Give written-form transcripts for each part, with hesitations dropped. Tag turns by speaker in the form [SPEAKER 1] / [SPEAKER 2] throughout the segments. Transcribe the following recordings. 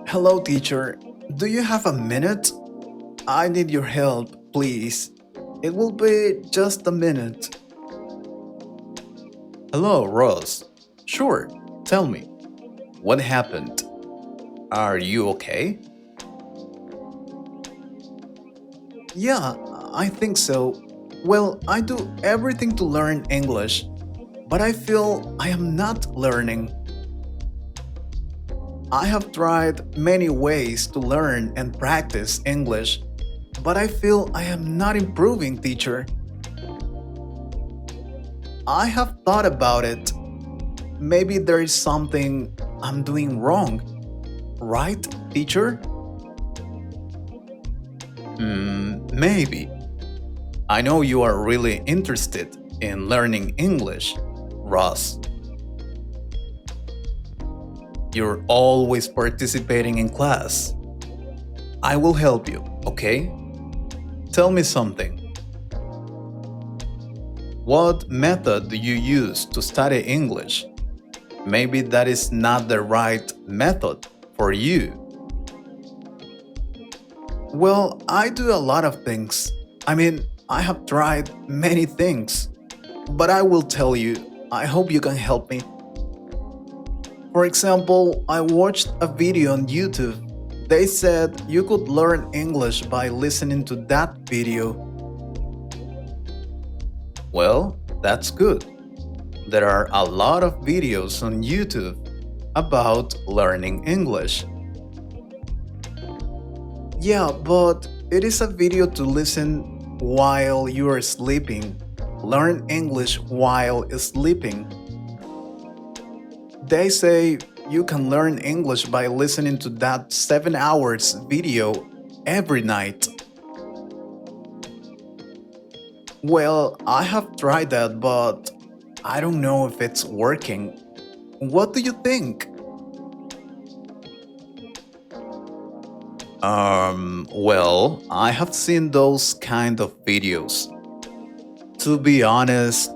[SPEAKER 1] Hello, teacher. Do you have a minute? I need your help, please. It will be just a minute. Hello, Ross. Sure, tell me. What happened? Are you okay? Yeah, I think so. Well, I do everything to learn English, but I feel I am not learning. I have tried many ways to learn and practice English, but I feel I am not improving, teacher. I have thought about it. Maybe there is something I'm doing wrong, right, teacher? Maybe. I know you are really interested in learning English, Ross. You're always participating in class. I will help you, okay? Tell me something. What method do you use to study English? Maybe that is not the right method for you. Well, I do a lot of things. I have tried many things. But I will tell you, I hope you can help me. For example, I watched a video on YouTube. They said you could learn English by listening to that video. Well, that's good. There are a lot of videos on YouTube about learning English. Yeah, but it is a video to listen while you are sleeping. Learn English while sleeping. They say you can learn English by listening to that 7 hours video every night. Well, I have tried that, but I don't know if it's working. What do you think? Well, I have seen those kind of videos. To be honest,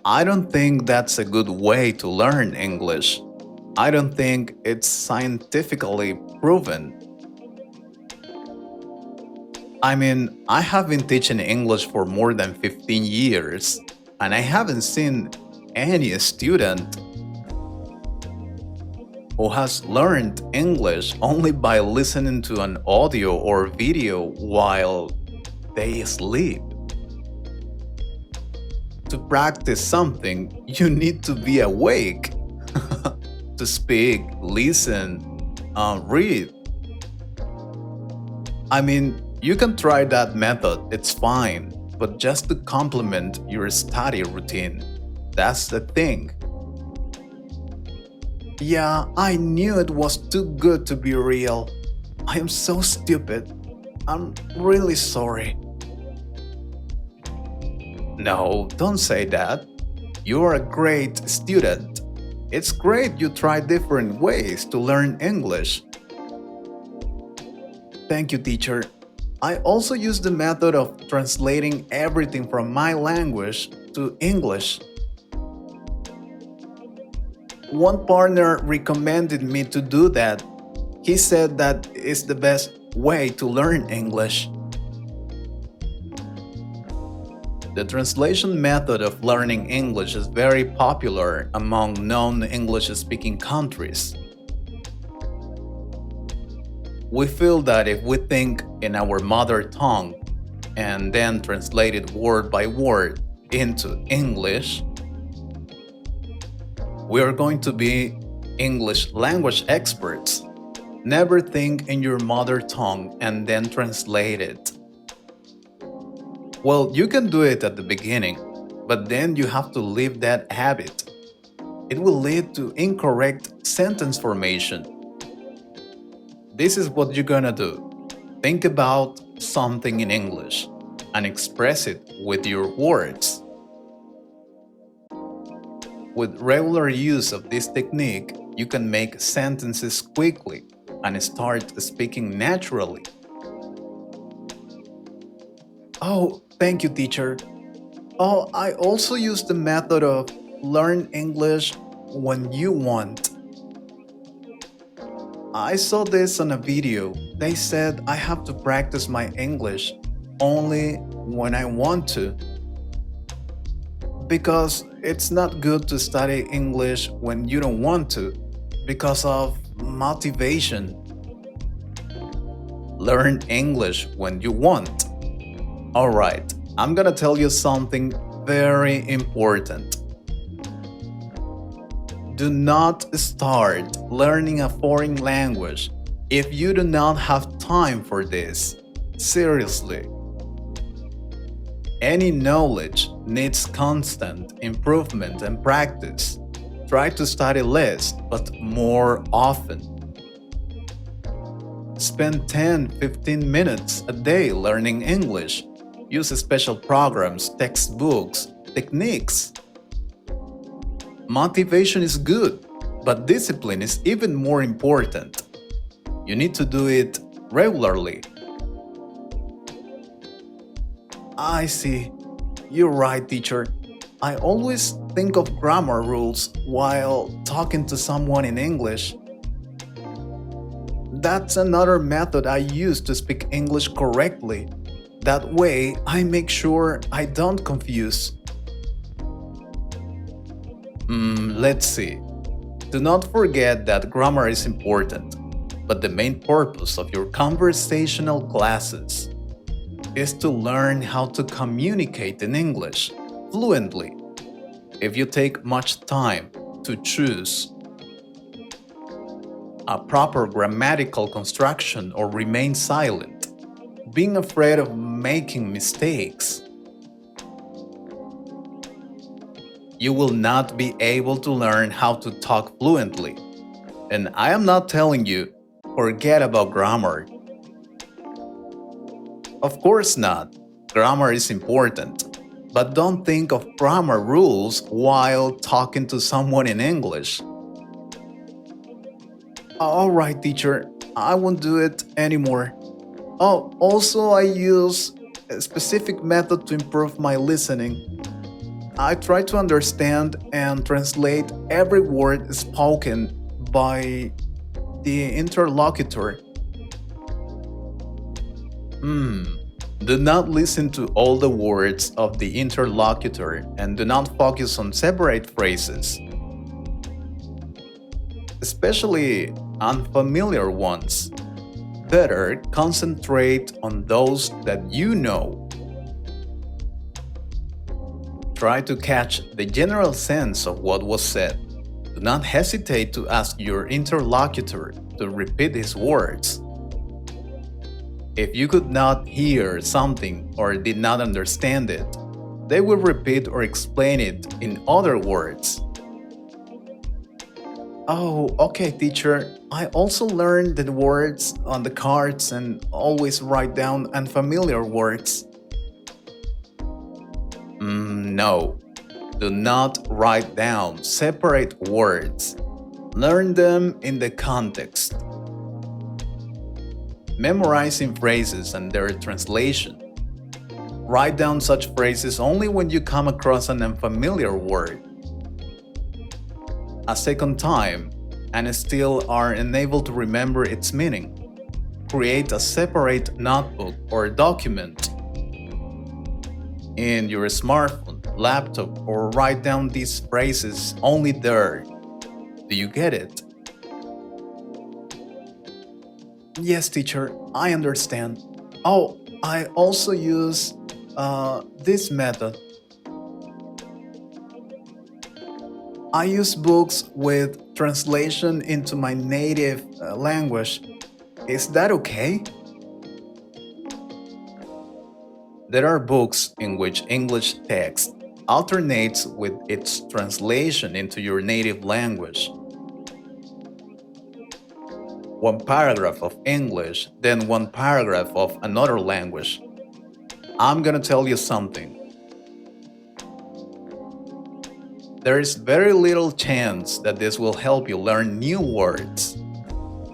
[SPEAKER 1] I don't think that's a good way to learn English. I don't think it's scientifically proven. I have been teaching English for more than 15 years, and I haven't seen any student who has learned English only by listening to an audio or video while they sleep. To practice something, you need to be awake. To speak, listen, read. You can try that method, it's fine, but just to complement your study routine. That's the thing. Yeah, I knew it was too good to be real. I am so stupid. I'm really sorry. No, don't say that. You are a great student. It's great you try different ways to learn English. Thank you, teacher. I also use the method of translating everything from my language to English. One partner recommended me to do that. He said that is the best way to learn English. The translation method of learning English is very popular among non-English speaking countries. We feel that if we think in our mother tongue and then translate it word by word into English, we are going to be English language experts. Never think in your mother tongue and then translate it. Well, you can do it at the beginning, but then you have to leave that habit. It will lead to incorrect sentence formation. This is what you're gonna do. Think about something in English and express it with your words. With regular use of this technique, you can make sentences quickly and start speaking naturally. Oh, thank you, teacher. Oh, I also use the method of learn English when you want. I saw this on a video. They said I have to practice my English only when I want to, because it's not good to study English when you don't want to, because of motivation. Learn English when you want. Alright, I'm gonna tell you something very important. Do not start learning a foreign language if you do not have time for this. Seriously. Any knowledge needs constant improvement and practice. Try to study less, but more often. Spend 10-15 minutes a day learning English. Use special programs, textbooks, techniques. Motivation is good, but discipline is even more important. You need to do it regularly. I see. You're right, teacher. I always think of grammar rules while talking to someone in English. That's another method I use to speak English correctly. That way, I make sure I don't confuse. Let's see. Do not forget that grammar is important, but the main purpose of your conversational classes is to learn how to communicate in English fluently. If you take much time to choose a proper grammatical construction or remain silent, being afraid of making mistakes, you will not be able to learn how to talk fluently. And I am not telling you, forget about grammar. Of course not. Grammar is important. But don't think of grammar rules while talking to someone in English. Alright, teacher, I won't do it anymore. Oh, also I use a specific method to improve my listening. I try to understand and translate every word spoken by the interlocutor. Do not listen to all the words of the interlocutor and do not focus on separate phrases, especially unfamiliar ones. Better concentrate on those that you know. Try to catch the general sense of what was said. Do not hesitate to ask your interlocutor to repeat his words. If you could not hear something or did not understand it, they will repeat or explain it in other words. Oh, okay, teacher. I also learned the words on the cards and always write down unfamiliar words. No. Do not write down separate words. Learn them in the context. Memorizing phrases and their translation. Write down such phrases only when you come across an unfamiliar word. A second time, and still are unable to remember its meaning. Create a separate notebook or document in your smartphone, laptop, or write down these phrases only there. Do you get it? Yes, teacher, I understand. Oh, I also use this method. I use books with translation into my native language. Is that okay? There are books in which English text alternates with its translation into your native language. One paragraph of English, then one paragraph of another language. I'm gonna tell you something. There is very little chance that this will help you learn new words.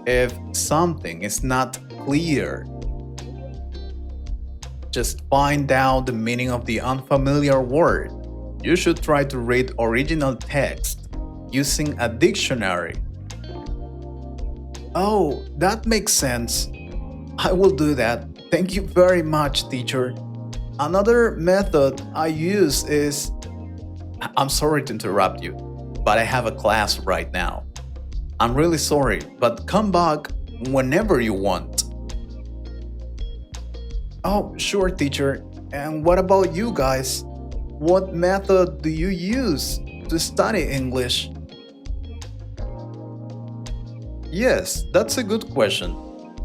[SPEAKER 1] If something is not clear, just find out the meaning of the unfamiliar word. You should try to read original text using a dictionary. Oh, that makes sense. I will do that. Thank you very much, teacher. Another method I use is I'm sorry to interrupt you, but I have a class right now. I'm really sorry, but come back whenever you want. Oh, sure, teacher. And what about you guys? What method do you use to study English? Yes, that's a good question.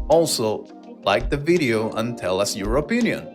[SPEAKER 1] Also, like the video and tell us your opinion.